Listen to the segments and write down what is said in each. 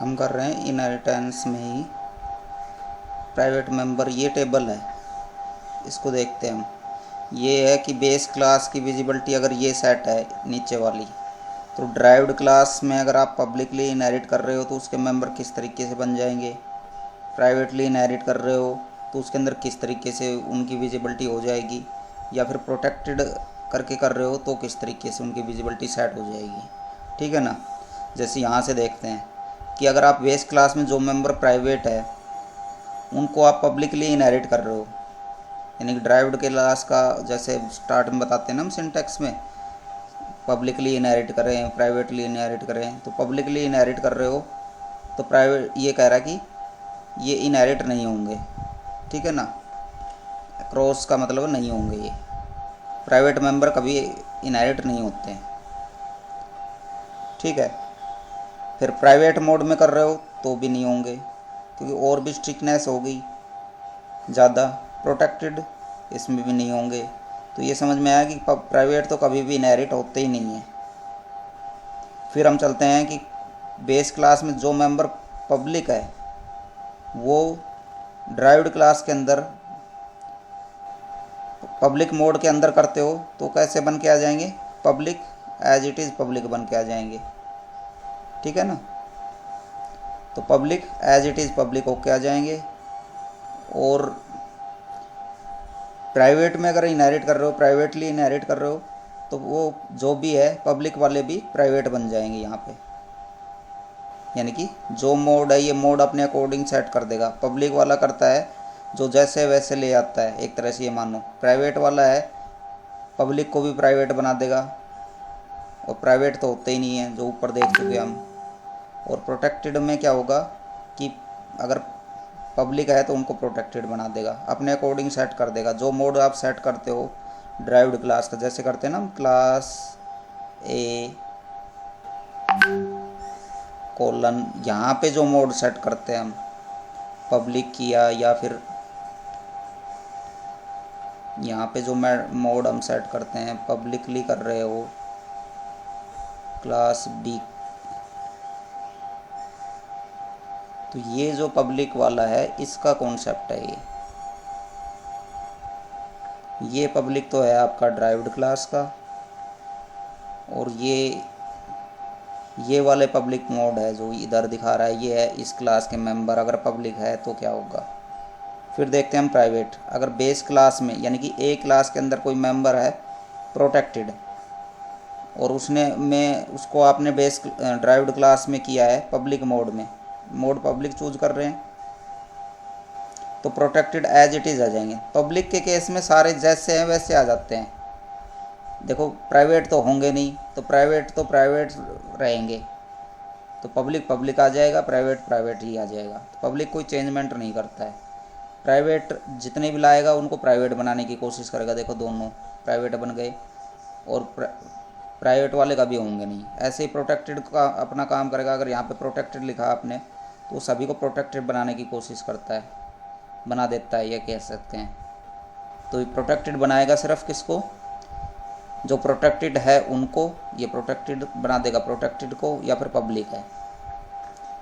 हम कर रहे हैं इनहेरिटेंस में ही प्राइवेट मेंबर। ये टेबल है, इसको देखते हैं हम। ये है कि बेस क्लास की विजिबिलिटी अगर ये सेट है नीचे वाली, तो ड्राइव्ड क्लास में अगर आप पब्लिकली इनहेरिट कर रहे हो तो उसके मेंबर किस तरीके से बन जाएंगे, प्राइवेटली इनहेरिट कर रहे हो तो उसके अंदर किस तरीके से उनकी विजिबिलिटी हो जाएगी, या फिर प्रोटेक्टेड करके कर रहे हो तो किस तरीके से उनकी विजिबिलिटी सेट हो जाएगी। ठीक है ना। जैसे यहाँ से देखते हैं कि अगर आप बेस क्लास में जो मेंबर प्राइवेट है उनको आप पब्लिकली इनहेरिट कर रहे हो, यानी कि ड्राइव्ड क्लास का जैसे स्टार्ट में बताते हैं ना हम सिंटैक्स में, पब्लिकली इनहेरिट करें प्राइवेटली इनहेरिट करें, तो पब्लिकली इनहेरिट कर रहे हो तो प्राइवेट ये कह रहा है कि ये इनहेरिट नहीं होंगे। ठीक है ना, क्रॉस का मतलब नहीं होंगे, ये प्राइवेट मेंबर कभी इनहेरिट नहीं होते हैं। ठीक है। फिर प्राइवेट मोड में कर रहे हो तो भी नहीं होंगे, क्योंकि और भी स्ट्रिक्टनेस हो गई ज़्यादा। प्रोटेक्टेड इसमें भी नहीं होंगे। तो ये समझ में आया कि प्राइवेट तो कभी भी इनहेरिट होते ही नहीं है। फिर हम चलते हैं कि बेस क्लास में जो मेंबर पब्लिक है वो ड्राइव्ड क्लास के अंदर पब्लिक मोड के अंदर करते हो तो कैसे बन के आ जाएंगे, public as it is public बन के आ जाएंगे। ठीक है ना। तो public as it is public होके आ जाएंगे। और प्राइवेट में अगर इनहेरिट कर रहे हो, प्राइवेटली इनहेरिट कर रहे हो, तो वो जो भी है पब्लिक वाले भी प्राइवेट बन जाएंगे यहाँ पे। यानी कि जो मोड है ये मोड अपने अकॉर्डिंग सेट कर देगा। पब्लिक वाला करता है जो जैसे वैसे ले आता है, एक तरह से ये मानो। प्राइवेट वाला है पब्लिक को भी प्राइवेट बना देगा, और प्राइवेट तो होते ही नहीं है जो ऊपर देख चुके हम। और प्रोटेक्टेड में क्या होगा कि अगर पब्लिक है तो उनको प्रोटेक्टेड बना देगा, अपने अकॉर्डिंग सेट कर देगा। जो मोड आप सेट करते हो ड्राइव्ड क्लास का, जैसे करते हैं ना हम क्लास ए कोलन, यहाँ पे जो मोड सेट करते हैं हम पब्लिक किया, या फिर यहाँ पे जो मोड हम सेट करते हैं पब्लिकली कर रहे हो क्लास बी, तो ये जो पब्लिक वाला है इसका कॉन्सेप्ट है ये पब्लिक तो है आपका ड्राइव्ड क्लास का, और ये वाले पब्लिक मोड है जो इधर दिखा रहा है, ये है इस क्लास के मेंबर अगर पब्लिक है तो क्या होगा। फिर देखते हैं हम प्राइवेट। अगर बेस क्लास में यानी कि ए क्लास के अंदर कोई मेंबर है प्रोटेक्टेड, और उसको आपने बेस ड्राइव्ड क्लास में किया है पब्लिक मोड में, मोड पब्लिक चूज कर रहे हैं, तो प्रोटेक्टेड एज इट इज़ आ जाएंगे। पब्लिक के केस में सारे जैसे हैं वैसे आ जाते हैं। देखो प्राइवेट तो होंगे नहीं, तो प्राइवेट रहेंगे, तो पब्लिक पब्लिक आ जाएगा, प्राइवेट प्राइवेट ही आ जाएगा। तो पब्लिक कोई चेंजमेंट नहीं करता है। प्राइवेट जितने भी लाएगा उनको प्राइवेट बनाने की कोशिश करेगा। देखो दोनों प्राइवेट बन गए, और प्राइवेट वाले कभी होंगे नहीं। ऐसे ही प्रोटेक्टेड का अपना काम करेगा। अगर यहाँ पे प्रोटेक्टेड लिखा आपने तो सभी को प्रोटेक्टेड बनाने की कोशिश करता है, बना देता है, ये कह सकते हैं। तो ये प्रोटेक्टेड बनाएगा सिर्फ किसको, जो प्रोटेक्टेड है उनको ये प्रोटेक्टेड बना देगा, प्रोटेक्टेड को या फिर पब्लिक है।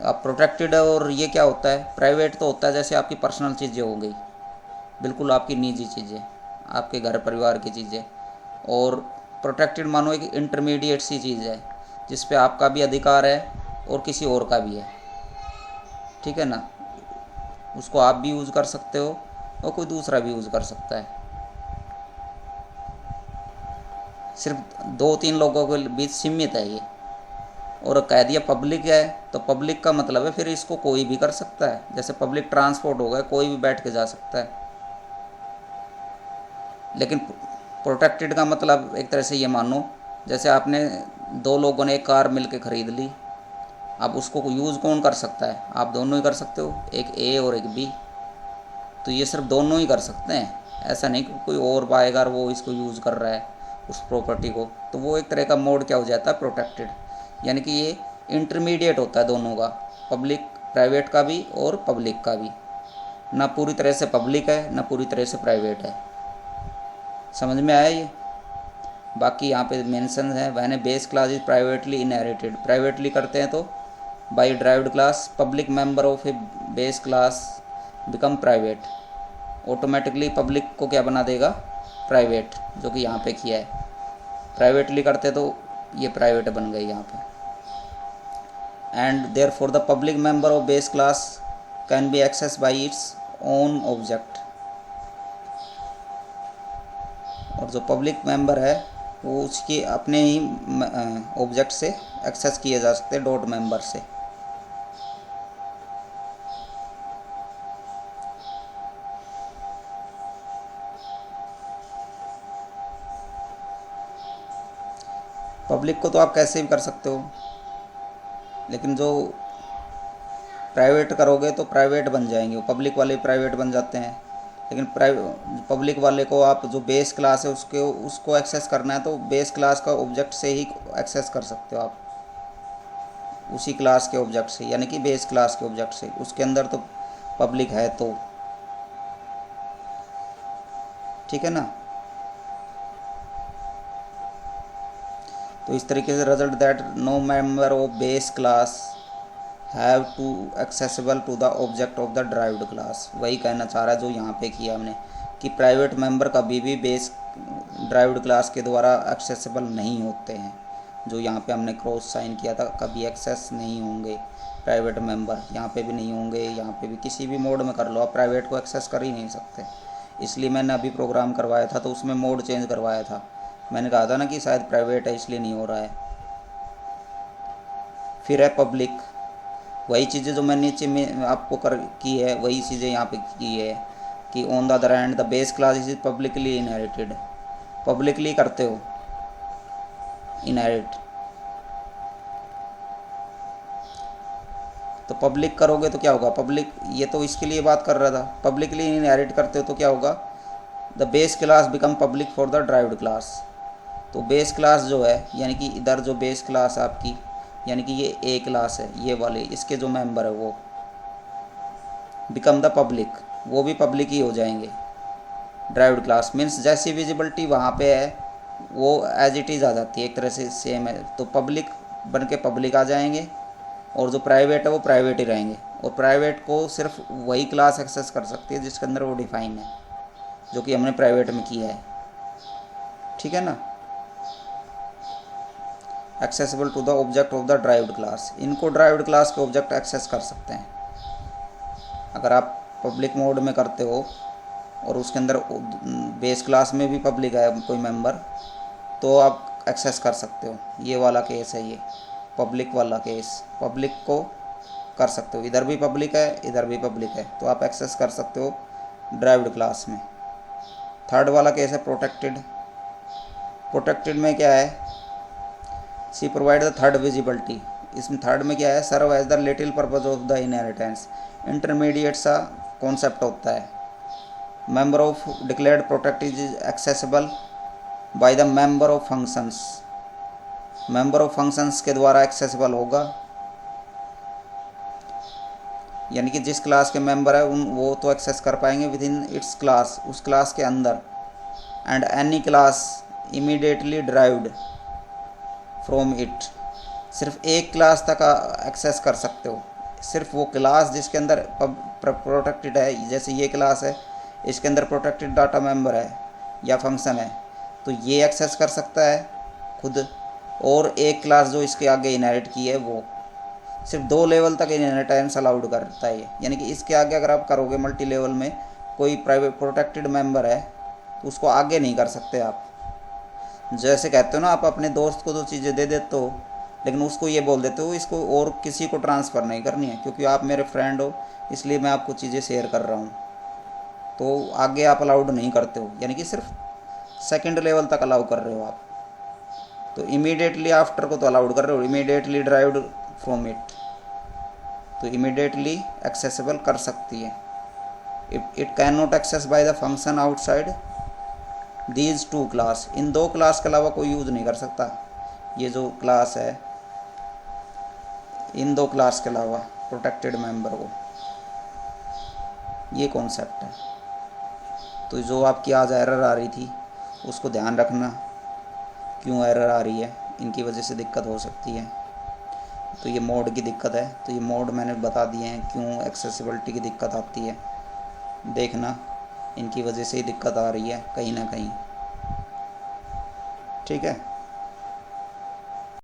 अब प्रोटेक्टेड और ये क्या होता है, प्राइवेट तो होता है जैसे आपकी पर्सनल चीज़ें हो गई, बिल्कुल आपकी निजी चीज़ें, आपके घर परिवार की चीज़ें। और प्रोटेक्टेड मानो एक इंटरमीडिएट सी चीज़ है जिस पे आपका भी अधिकार है और किसी और का भी है। ठीक है ना। उसको आप भी यूज़ कर सकते हो और कोई दूसरा भी यूज़ कर सकता है। सिर्फ 2-3 लोगों के बीच सीमित है ये। और कह दिया पब्लिक है तो पब्लिक का मतलब है फिर इसको कोई भी कर सकता है। जैसे पब्लिक ट्रांसपोर्ट हो गया, कोई भी बैठ के जा सकता है। लेकिन प्रोटेक्टेड का मतलब एक तरह से ये मानो जैसे आपने 2 लोगों ने एक कार मिल के ख़रीद ली, अब उसको यूज़ कौन कर सकता है, आप दोनों ही कर सकते हो, एक ए और एक बी। तो ये सिर्फ दोनों ही कर सकते हैं, ऐसा नहीं कि कोई और पाएगा और वो इसको यूज़ कर रहा है उस प्रॉपर्टी को। तो वो एक तरह का मोड क्या हो जाता है, प्रोटेक्टेड। यानी कि ये इंटरमीडिएट होता है दोनों का, पब्लिक प्राइवेट का भी और पब्लिक का भी। ना पूरी तरह से पब्लिक है ना पूरी तरह से प्राइवेट है। समझ में आया ये। बाकी यहाँ पे मेंशन है, मैंने base class is privately inherited. Privately करते हैं तो by derived class public member of A base class become private. Automatically public को क्या बना देगा, प्राइवेट, जो कि यहाँ पे किया है। प्राइवेटली करते तो ये प्राइवेट बन गई यहाँ पे। And there for the public member of base class can be access by its own object. और जो पब्लिक मेंबर है वो उसके अपने ही ऑब्जेक्ट से एक्सेस किए जा सकते हैं, डॉट मेंबर से। पब्लिक को तो आप कैसे भी कर सकते हो, लेकिन जो प्राइवेट करोगे तो प्राइवेट बन जाएंगे, वो पब्लिक वाले प्राइवेट बन जाते हैं। लेकिन पब्लिक वाले को आप जो बेस क्लास है उसको एक्सेस करना है तो बेस क्लास का ऑब्जेक्ट से ही एक्सेस कर सकते हो आप, उसी क्लास के ऑब्जेक्ट से, यानी कि बेस क्लास के ऑब्जेक्ट से। उसके अंदर तो पब्लिक है तो ठीक है ना। तो इस तरीके से result that no member of base class have to accessible to the object of the derived class. वही कहना चाह रहा है जो यहाँ पे किया हमने, कि प्राइवेट मेंबर कभी भी बेस ड्राइव्ड क्लास के द्वारा एक्सेसिबल नहीं होते हैं। जो यहाँ पे हमने क्रॉस साइन किया था, कभी एक्सेस नहीं होंगे प्राइवेट मेंबर, यहाँ पे भी नहीं होंगे, यहाँ पे भी, किसी भी मोड में कर लो आप प्राइवेट को एक्सेस कर ही नहीं सकते। इसलिए मैंने अभी प्रोग्राम करवाया था तो उसमें मोड चेंज करवाया था। मैंने कहा था ना कि शायद प्राइवेट है इसलिए नहीं हो रहा है। फिर है पब्लिक, वही चीज़ें जो मैंने नीचे में आपको की है वही चीज़ें यहाँ पे की है कि on the other hand the base class is publicly inherited. Publicly करते हो इनहेरिट, तो पब्लिक करोगे तो क्या होगा, पब्लिक, ये तो इसके लिए बात कर रहा था। पब्लिकली इनहेरिट करते हो तो क्या होगा, the base class become public for the derived class. तो बेस क्लास जो है, यानी कि इधर जो बेस क्लास आपकी, यानी कि ये ए क्लास है, ये वाले, इसके जो मेंबर है वो बिकम द पब्लिक, वो भी पब्लिक ही हो जाएंगे। ड्राइव्ड क्लास मीन्स जैसी विजिबिलिटी वहाँ पे है वो एज इट इज़ आ जाती है, एक तरह से सेम है। तो पब्लिक बन के पब्लिक आ जाएंगे, और जो प्राइवेट है वो प्राइवेट ही रहेंगे। और प्राइवेट को सिर्फ वही क्लास एक्सेस कर सकती है जिसके अंदर वो डिफाइन है, जो कि हमने प्राइवेट में किया है। ठीक है ना। Accessible to the object of the derived class, इनको ड्राइव्ड क्लास के ऑब्जेक्ट एक्सेस कर सकते हैं। अगर आप पब्लिक मोड में करते हो और उसके अंदर बेस क्लास में भी पब्लिक है कोई मेंबर, तो आप एक्सेस कर सकते हो। ये वाला केस है, ये पब्लिक वाला केस, पब्लिक को कर सकते हो, इधर भी पब्लिक है इधर भी पब्लिक है, तो आप एक्सेस कर सकते हो ड्राइव्ड क्लास में। थर्ड वाला केस है प्रोटेक्टेड। प्रोटेक्टेड में क्या है, see provide the third visibility. इसमें थर्ड में क्या है, serve as the little purpose of the inheritance. Intermediate सा कॉन्सेप्ट होता है। Member of declared protected is accessible by the member of functions. Member of functions के द्वारा एक्सेसिबल होगा, यानी कि जिस क्लास के मेंबर है वो तो एक्सेस कर पाएंगे विद इन इट्स क्लास, उस क्लास के अंदर। And any class immediately derived from it, सिर्फ एक क्लास तक एक्सेस कर सकते हो, सिर्फ वो क्लास जिसके अंदर प्रोटेक्टेड है। जैसे ये क्लास है, इसके अंदर प्रोटेक्टेड डाटा मेंबर है या फंक्शन है, तो ये एक्सेस कर सकता है खुद। और एक क्लास जो इसके आगे इनहेरिट की है वो सिर्फ 2 लेवल तक इनहेरिटेंस अलाउड करता है। यानी कि इसके आगे अगर आप करोगे मल्टी लेवल में, कोई प्राइवेट प्रोटेक्टेड मेंबर है तो उसको आगे नहीं कर सकते आप। जैसे कहते हो ना, आप अपने दोस्त को 2 चीज़ें दे देते हो, लेकिन उसको ये बोल देते हो इसको और किसी को ट्रांसफ़र नहीं करनी है, क्योंकि आप मेरे फ्रेंड हो इसलिए मैं आपको चीज़ें शेयर कर रहा हूँ। तो आगे आप अलाउड नहीं करते हो, यानी कि सिर्फ सेकंड लेवल तक अलाउ कर रहे हो आप। तो इमीडिएटली आफ्टर को तो अलाउड कर रहे हो, इमीडिएटली ड्राइव्ड फ्रॉम इट, तो इमीडिएटली एक्सेसिबल कर सकती है। It can not access by the function outside these 2 class. इन 2 क्लास के अलावा कोई यूज़ नहीं कर सकता। ये जो क्लास है, इन 2 क्लास के अलावा प्रोटेक्टेड मेंबर को, ये कॉन्सेप्ट है। तो जो आपकी आज एरर आ रही थी उसको ध्यान रखना, क्यों एरर आ रही है, इनकी वजह से दिक्कत हो सकती है। तो ये मोड की दिक्कत है। तो ये मोड मैंने बता दिए हैं क्यों एक्सेसिबिलिटी की दिक्कत आती है। देखना इनकी वजह से ही दिक्कत आ रही है कहीं ना कहीं। ठीक है।